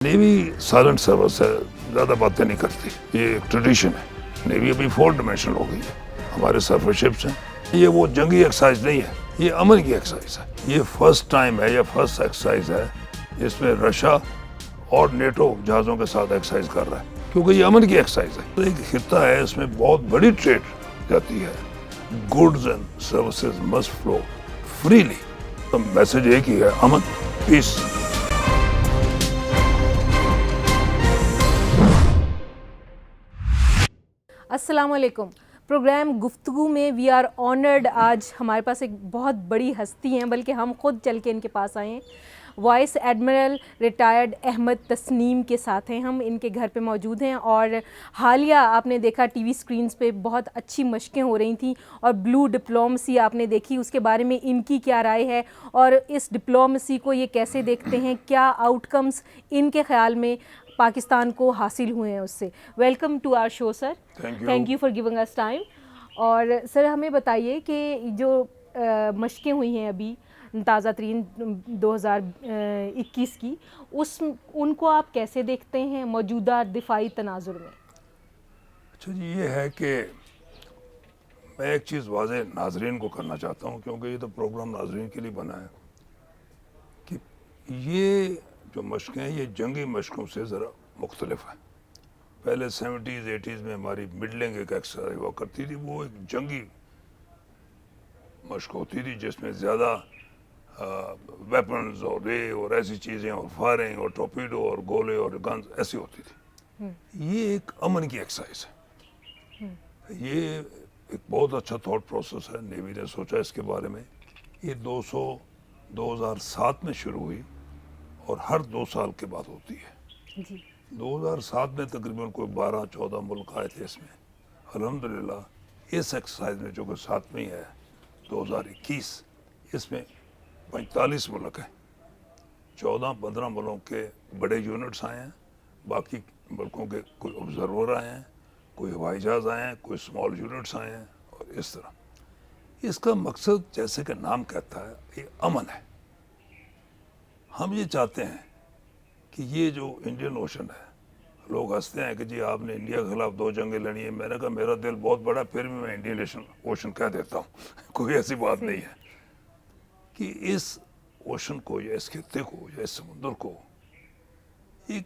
Navy silent service है, ज़्यादा बातें नहीं करती, ये एक ट्रेडिशन है। नेवी अभी 4 डायमेंशनल हो गई है, हमारे सर्फर शिप्स हैं। ये वो जंगी एक्सरसाइज नहीं है, ये अमन की एक्सरसाइज है। ये फर्स्ट टाइम है, ये फर्स्ट एक्सरसाइज है जिसमें रशिया और नेटो जहाज़ों के साथ एक्सरसाइज कर रहा है, क्योंकि ये अमन की एक्सरसाइज है। तो एक खिता है, इसमें बहुत बड़ी ट्रेड जाती है। Goods and services must flow freely. तो मैसेज एक ही है, अमन, पीस। अस्सलाम वालेकुम। प्रोग्राम गुफ्तगू में वी आर ऑनर्ड। आज हमारे पास एक बहुत बड़ी हस्ती हैं, बल्कि हम खुद चल के इनके पास आए हैं। Vice admiral retired Ahmed Tasneem के साथ हैं हम, इनके घर पे मौजूद हैं। और हालिया आपने देखा टीवी स्क्रीन्स पे बहुत अच्छी मशकें हो रही थी, और ब्लू डिप्लोमेसी आपने देखी, उसके बारे में इनकी क्या राय है और इस डिप्लोमेसी को ये कैसे देखते हैं, क्या आउटकम्स इनके ख्याल में पाकिस्तान को हासिल हुए हैं उससे। Welcome to our show sir, thank you for giving us time. और सर हमें बताइए कि जो मशकें हुई हैं अभी ताज़ा तरीन 2021 की, उनको आप कैसे देखते हैं मौजूदा दिफाई तनाजुर में? अच्छा जी, ये है कि मैं एक चीज़ वाज़े नाजरीन को करना चाहता हूँ, क्योंकि ये तो प्रोग्राम नाजरीन के लिए बना है, कि ये जो मशकें हैं ये जंगी मशकों से ज़रा मुख्तलिफ है। पहले 70s 80s में हमारी मिडलिंग एक एक्सरसाइज हुआ करती थी, वो एक जंगी मशक होती थी जिसमें ज़्यादा वेपन्स और रे और ऐसी चीज़ें और फायरिंग और टॉर्पीडो और गोले और गन्स ऐसी होती थी। ये एक अमन की एक्सरसाइज है। ये एक बहुत अच्छा थॉट प्रोसेस है। नेवी ने सोचा इसके बारे में। ये 2007 में शुरू हुई और हर 2 साल के बाद होती है। जी 2007 में तकरीबन कोई 12-14 मुल्क आए थे इसमें। अल्हम्दुलिल्लाह इस एक्सरसाइज में जो कि 7वीं है 2021, इसमें 45 मुल्क हैं। 14-15 मुल्कों के बड़े यूनिट्स आए हैं, बाकी मुल्कों के कोई ऑब्जर्वर आए हैं, कोई हवाई जहाज़ आए हैं, कोई स्मॉल यूनिट्स आए हैं, और इस तरह। इसका मकसद जैसे कि नाम कहता है, ये अमन है। हम ये चाहते हैं कि ये जो इंडियन ओशन है, लोग हंसते हैं कि जी आपने इंडिया के खिलाफ 2 जंगें लड़ी हैं। मैंने कहा मेरा दिल बहुत बड़ा, फिर भी मैं इंडियन ओशन कह देता हूँ। कोई ऐसी बात नहीं है कि इस ओशन को या इस खित्ते को या इस समुद्र को एक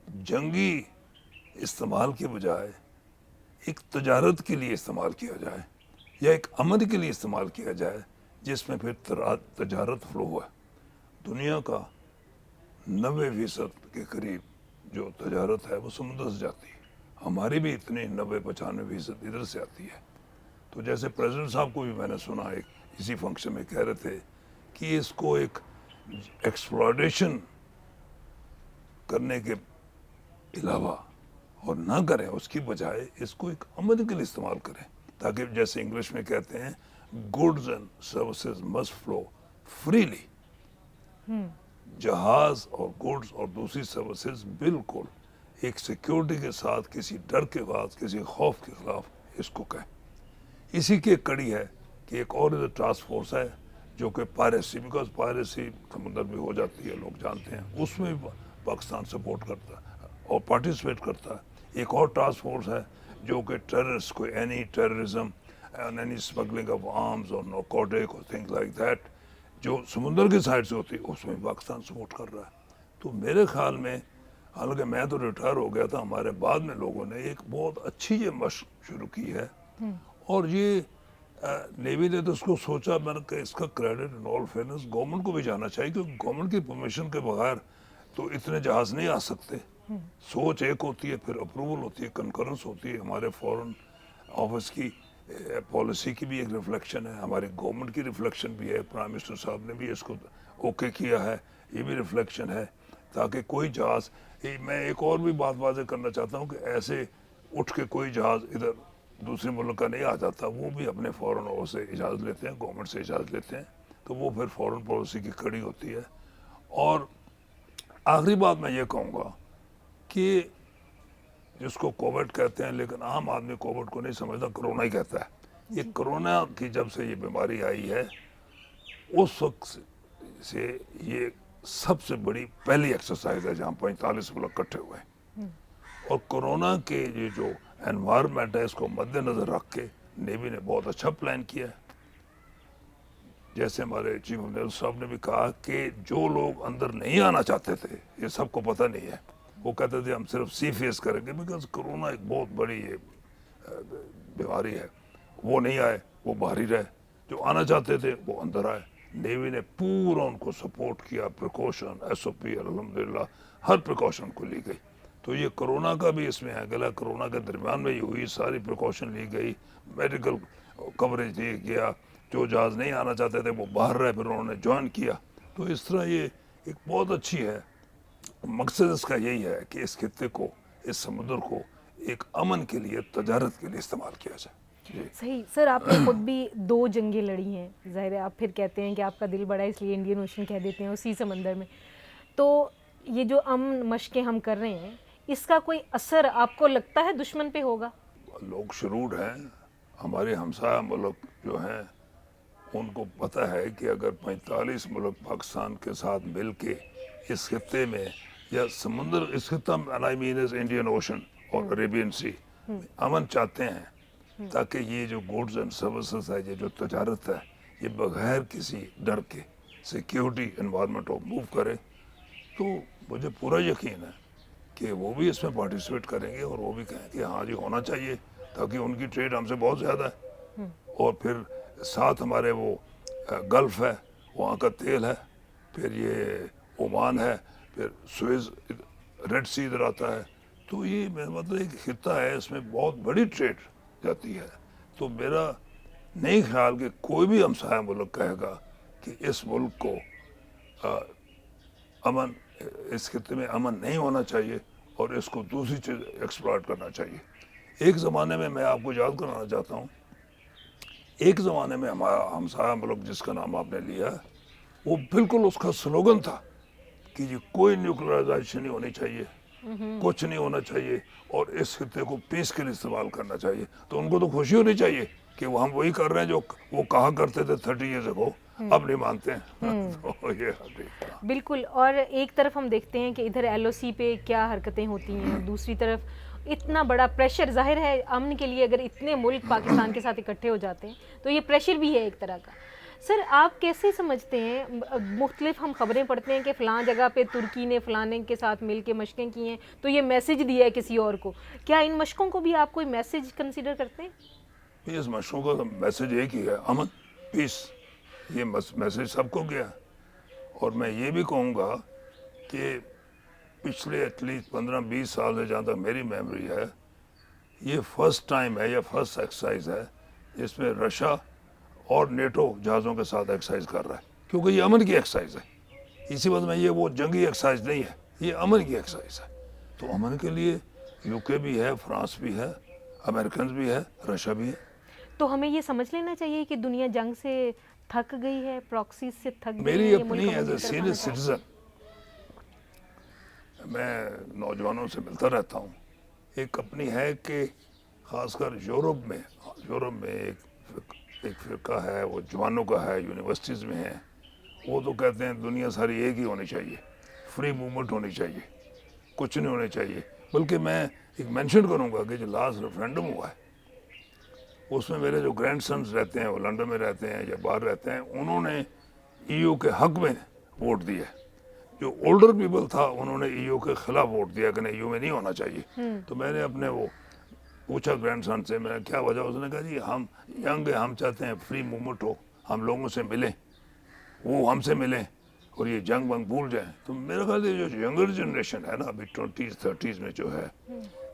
जंगी इस्तेमाल के बजाय एक तजारत के लिए इस्तेमाल किया जाए, या एक अमन के लिए इस्तेमाल किया जाए, जिसमें फिर तजारत फ्लो है। दुनिया का 90% के करीब जो तजारत है वो समुद्र से जाती है। हमारी भी इतनी 90-95% इधर से आती है। तो जैसे प्रेसिडेंट साहब को भी मैंने सुना एक इसी फंक्शन में कह रहे थे कि इसको एक एक्सप्लॉयटेशन करने के अलावा और ना करें, उसकी बजाय इसको एक अमन के लिए इस्तेमाल करें, ताकि जैसे इंग्लिश में कहते हैं goods and services must flow freely. जहाज और गुड्स और दूसरी सर्विसेज बिल्कुल एक सिक्योरिटी के साथ, किसी डर के बाद, किसी खौफ के खिलाफ इसको कहें। इसी की कड़ी है कि एक और टास्क फोर्स है जो कि पायरेसी, बिकॉज पायरेसी समुद्र में हो जाती है, लोग जानते हैं, उसमें भी पाकिस्तान सपोर्ट करता है और पार्टिसिपेट करता है। एक और टास्क फोर्स है जो कि टेररिस्ट को, any terrorism and any smuggling of arms और नारकोटिक और थिंग्स लाइक दैट, जो समुद्र की साइड से होती है, उसमें पाकिस्तान सपोर्ट कर रहा है। तो मेरे ख्याल में, हालांकि मैं तो रिटायर हो गया था, हमारे बाद में लोगों ने एक बहुत अच्छी ये मशक शुरू की है। और ये नेवी ने तो उसको सोचा, मैंने कहा इसका credit in all fairness government को भी जाना चाहिए, क्योंकि गवर्नमेंट की परमिशन के बगैर तो इतने जहाज़ नहीं आ सकते। सोच एक होती है, फिर अप्रूवल होती है, कंकरेंस होती है। हमारे फॉरेन ऑफिस की पॉलिसी की भी एक रिफ्लेक्शन है, हमारी गवर्नमेंट की रिफ्लेक्शन भी है। प्राइम मिनिस्टर साहब ने भी इसको ओके किया है, ये भी रिफ्लेक्शन है, ताकि कोई जहाज़, मैं एक और भी बात वाज़े करना चाहता हूँ कि ऐसे उठ के कोई जहाज़ इधर दूसरे मुल्क का नहीं आ जाता। वो भी अपने फॉरेन ऑफिस से इजाज़त लेते हैं, गवर्नमेंट से इजाज़त लेते हैं, तो वो फिर फॉरेन पॉलिसी की कड़ी होती है। और आखिरी बात मैं ये कहूँगा कि जिसको कोविड कहते हैं, लेकिन आम आदमी कोविड को नहीं समझता, कोरोना ही कहता है। ये कोरोना की जब से ये बीमारी आई है, उस वक्त से ये سب سے بڑی پہلی ایکسرسائز ہے جہاں 45 ملک اکٹھے ہوئے ہیں، اور کورونا کے یہ جو انوائرمنٹ ہے اس کو مد نظر رکھ کے نیوی نے بہت اچھا پلان کیا ہے. جیسے ہمارے چیف آف نیوی صاحب نے بھی کہا کہ جو لوگ اندر نہیں آنا چاہتے تھے، یہ سب کو پتہ نہیں ہے، وہ کہتے تھے ہم صرف سی فیس کریں گے، بیکاز کرونا ایک بہت بڑی بیماری ہے. وہ نہیں آئے، وہ باہر ہی رہے. جو آنا چاہتے تھے وہ اندر آئے. نیوی نے پورا ان کو سپورٹ کیا، پریکاشن، ایس او پی، الحمدللہ ہر پریکاشن کو لی گئی. تو یہ کرونا کا بھی اس میں ہے، گلا کرونا کے درمیان میں ہی ہوئی، ساری پریکاشن لی گئی، میڈیکل کوریج دیا گیا. جو جہاز نہیں آنا چاہتے تھے وہ باہر رہے، پھر انہوں نے جوائن کیا. تو اس طرح یہ ایک بہت اچھی ہے. مقصد اس کا یہی ہے کہ اس خطے کو، اس سمندر کو ایک امن کے لیے، تجارت کے لیے استعمال کیا جائے. جی صحیح سر، آپ نے خود بھی 2 جنگیں لڑی ہیں، ظاہر ہے آپ پھر کہتے ہیں کہ آپ کا دل بڑا ہے اس لیے انڈین اوشن کہہ دیتے ہیں اسی سمندر میں. تو یہ جو امن مشقیں ہم کر رہے ہیں، اس کا کوئی اثر آپ کو لگتا ہے دشمن پہ ہوگا؟ لوگ شرور ہیں، ہمارے ہمسایہ ملک جو ہیں ان کو پتہ ہے کہ اگر 45 ملک پاکستان کے ساتھ مل کے اس خطے میں یا سمندر، اس خطہ آئی مین از انڈین اوشن اور عربین سی امن چاہتے ہیں، تاکہ یہ جو گوڈز اینڈ سروسز ہے، یہ جو تجارت ہے، یہ بغیر کسی ڈر کے سیکیورٹی انوائرمنٹ کو موو کرے، تو مجھے پورا یقین ہے کہ وہ بھی اس میں پارٹیسپیٹ کریں گے اور وہ بھی کہیں کہ ہاں جی ہونا چاہیے، تاکہ ان کی ٹریڈ ہم سے بہت زیادہ ہے. اور پھر ساتھ ہمارے وہ گلف ہے، وہاں کا تیل ہے، پھر یہ عمان ہے، پھر سوئز، ریڈ سی ادھر آتا ہے. تو یہ مطلب ایک خطہ ہے، اس میں بہت بڑی ٹریڈ جاتی ہے. تو میرا نہیں خیال کہ کوئی بھی ہمسایہ ملک کہے گا کہ اس ملک کو امن، اس خطے میں امن نہیں ہونا چاہیے اور اس کو دوسری چیز ایکسپلائٹ کرنا چاہیے. ایک زمانے میں آپ کو یاد کرانا چاہتا ہوں، ایک زمانے میں ہمارا ہمسایہ ملک جس کا نام آپ نے لیا، وہ بالکل اس کا سلوگن تھا کہ یہ کوئی نیوکلرائزیشن نہیں ہونی چاہیے، کچھ نہیں ہونا چاہیے، اور اس خطے کو پیس کے لیے استعمال کرنا چاہیے. تو ان کو تو خوشی ہونی چاہیے کہ وہ ہم وہی کر رہے ہیں جو وہ کہا کرتے تھے 30 ایئرز اگو، اب نہیں مانتے ہیں. تو یہ بالکل. اور ایک طرف ہم دیکھتے ہیں کہ ادھر ایل او سی پہ کیا حرکتیں ہوتی ہیں، دوسری طرف اتنا بڑا پریشر. ظاہر ہے امن کے لیے اگر اتنے ملک پاکستان کے ساتھ اکٹھے ہو جاتے ہیں تو یہ پریشر بھی ہے ایک طرح کا. سر آپ کیسے سمجھتے ہیں، مختلف ہم خبریں پڑھتے ہیں کہ فلاں جگہ پہ ترکی نے فلانے کے ساتھ مل کے مشقیں کی ہیں تو یہ میسج دیا ہے کسی اور کو، کیا ان مشقوں کو بھی آپ کوئی میسج کنسیڈر کرتے ہیں؟ اس مشقوں کا میسج ایک ہی ہے، امن، پیس. یہ میسج سب کو گیا. اور میں یہ بھی کہوں گا کہ پچھلے ایٹ لیسٹ 15-20 سال سے جہاں تک میری میموری ہے، یہ فرسٹ ٹائم ہے یا فرسٹ ایکسرسائز ہے جس میں رشیا اور نیٹو جہازوں کے ساتھ ایکسرسائز کر رہا ہے، کیونکہ یہ امن کی ایکسرسائز ہے. اسی وجہ میں یہ وہ جنگی ایکسرسائز نہیں ہے، یہ امن کی ایکسرسائز ہے. تو امن کے لیے یو کے بھی ہے، فرانس بھی ہے، امریکنز بھی ہے، رشیا بھی ہے. تو ہمیں یہ سمجھ لینا چاہیے کہ دنیا جنگ سے تھک گئی ہے، پراکسیز سے تھک گئی میری ہے، یہ اپنی ملک ایز اے سینئر سٹیزن، میں نوجوانوں سے ملتا رہتا ہوں، ایک اپنی ہے کہ خاص کر یورپ میں ایک فرقہ ہے، وہ جوانوں کا ہے، یونیورسٹیز میں ہے. وہ تو کہتے ہیں دنیا ساری ایک ہی ہونی چاہیے، فری موومنٹ ہونی چاہیے، کچھ نہیں ہونے چاہیے. بلکہ میں ایک مینشن کروں گا کہ جو لاسٹ ریفرینڈم ہوا ہے اس میں میرے جو گرینڈ سنز رہتے ہیں، وہ لنڈن میں رہتے ہیں یا باہر رہتے ہیں، انہوں نے ای یو کے حق میں ووٹ دیا. جو اولڈر پیپل تھا انہوں نے ای یو کے خلاف ووٹ دیا کہ نہیں، ای یو میں نہیں ہونا چاہیے. تو میں نے اپنے وہ پوچھا گرینڈ سن سے، میں نے کیا وجہ، اس نے کہا جی ہم ینگ ہیں، ہم چاہتے ہیں فری موومنٹ ہو، ہم لوگوں سے ملیں، وہ ہم سے ملیں اور یہ جنگ ونگ بھول جائیں. تو میرا خیال ہے جو ینگر جنریشن ہے نا ابھی 20s-30s میں جو ہے،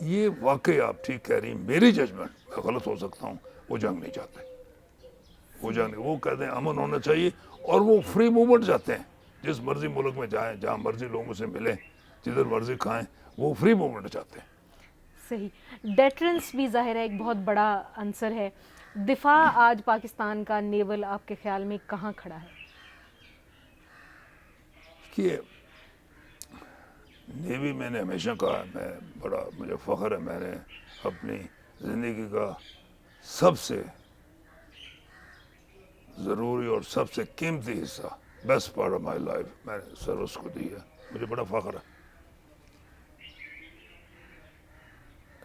یہ واقعی آپ ٹھیک کہہ رہی ہیں، میری ججمنٹ، میں غلط ہو سکتا ہوں، وہ جنگ نہیں چاہتے. وہ جنگ نہیں، وہ کہتے ہیں امن ہونا چاہیے اور وہ فری موومنٹ چاہتے ہیں، جس مرضی ملک میں جائیں، جہاں مرضی لوگوں سے ملیں، جدھر مرضی کھائیں، وہ فری موومنٹ چاہتے ہیں. صحیح. ڈیٹرنس بھی ظاہر ہے ایک بہت بڑا عنصر ہے. دفاع آج پاکستان کا نیول آپ کے خیال میں کہاں کھڑا ہے؟ کہ نیوی میں نے ہمیشہ کہا، مجھے فخر ہے، میں نے اپنی زندگی کا سب سے ضروری اور سب سے قیمتی حصہ best part of my life मैंने सर्विस को दी है, मुझे बड़ा फख्र है।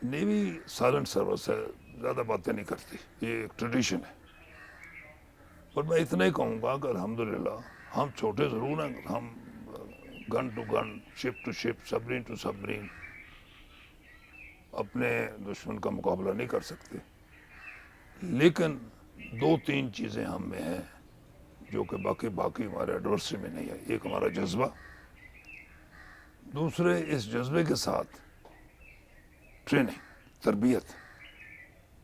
नेवी साइलेंट सर्विस है, ज़्यादा बातें नहीं करती, ये एक ट्रेडिशन है। और मैं इतना ही कहूँगा कि अल्हम्दुलिल्लाह हम छोटे ज़रूर हैं, हम gun to gun, ship to ship, submarine to submarine अपने दुश्मन का मुकाबला नहीं कर सकते, लेकिन दो तीन चीज़ें हम में हैं जो कि बाकी हमारे एडवर्सरी में नहीं है। एक हमारा जज्बा, दूसरे इस जज्बे के साथ ट्रेनिंग, तरबियत।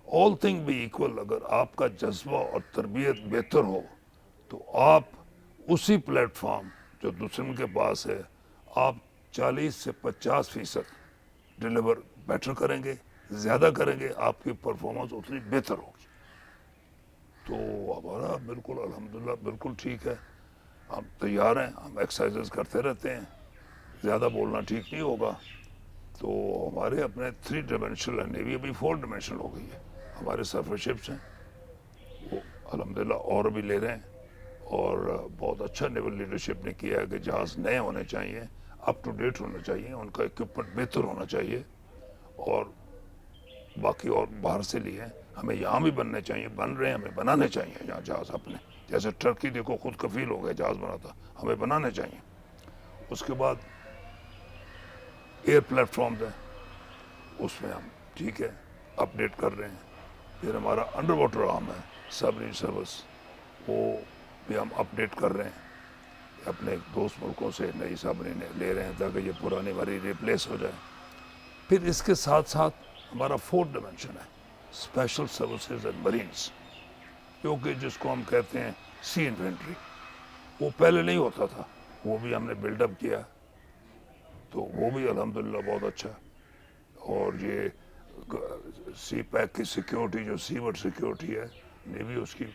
ऑल थिंग बी इक्वल, अगर आपका जज्बा और तरबियत बेहतर हो तो आप उसी प्लेटफॉर्म जो दुश्मन के पास है आप 40 से 50% डिलीवर बेटर करेंगे, ज़्यादा करेंगे, आपकी परफॉर्मेंस उतनी बेहतर होगी। तो हमारा बिल्कुल अल्हम्दुलिल्लाह बिल्कुल ठीक है, हम तैयार हैं, हम एक्सरसाइजेस करते रहते हैं, ज़्यादा बोलना ठीक नहीं होगा। तो हमारे अपने 3 डायमेंशनल है, नेवी अभी 4 डायमेंशनल हो गई है। हमारे सर्फरशिप्स हैं वो अल्हम्दुलिल्लाह और भी ले रहे हैं, और बहुत अच्छा नेवल लीडरशिप ने किया है कि जहाज़ नए होने चाहिए, अप टू डेट होना चाहिए, उनका इक्विपमेंट बेहतर होना चाहिए, और बाकी और बाहर से लिए हैं, हमें यहाँ भी बनने चाहिए, बन रहे हैं, हमें बनाने चाहिए यहाँ जहाज़ अपने। जैसे टर्की देखो खुद कफील हो गए जहाज़ बनाता, हमें बनाने चाहिए। उसके बाद एयर प्लेटफॉर्म है, उसमें हम ठीक है अपडेट कर रहे हैं। फिर हमारा अंडर वाटर आर्म है सबरीन सर्विस, वो भी हम अपडेट कर रहे हैं, अपने दोस्त मुल्कों से नई सबरीनें ले रहे हैं ताकि ये पुरानी वाली रिप्लेस हो जाए। फिर इसके साथ साथ हमारा 4th डायमेंशन है स्पेशल सर्विसेज एंड मरीन्स, क्योंकि जिसको हम कहते हैं सी इन्फेंट्री, वो पहले नहीं होता था, वो भी हमने बिल्डअप किया, तो वो भी अल्हम्दुलिल्लाह बहुत अच्छा है। और ये सी पैक की सिक्योरिटी जो सीवर्ड सिक्योरिटी है, नेवी उसकी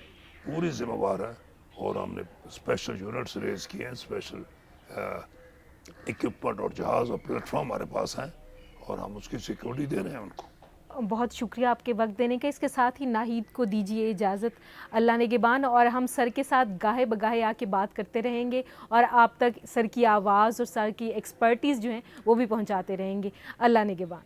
पूरी जिम्मेवार है, और हमने स्पेशल यूनिट्स रेज किए हैं, स्पेशल इक्विपमेंट और जहाज़ और प्लेटफॉर्म हमारे पास हैं, और हम उसकी सिक्योरिटी दे रहे हैं उनको। बहुत शुक्रिया आपके वक्त देने का। इसके साथ ही नाहिद को दीजिए इजाज़त, अल्लाह निगहबान। और हम सर के साथ गाहे बगाहे आके बात करते रहेंगे और आप तक सर की आवाज़ और सर की एक्सपर्टीज़ जो हैं वो भी पहुंचाते रहेंगे। अल्लाह निगहबान।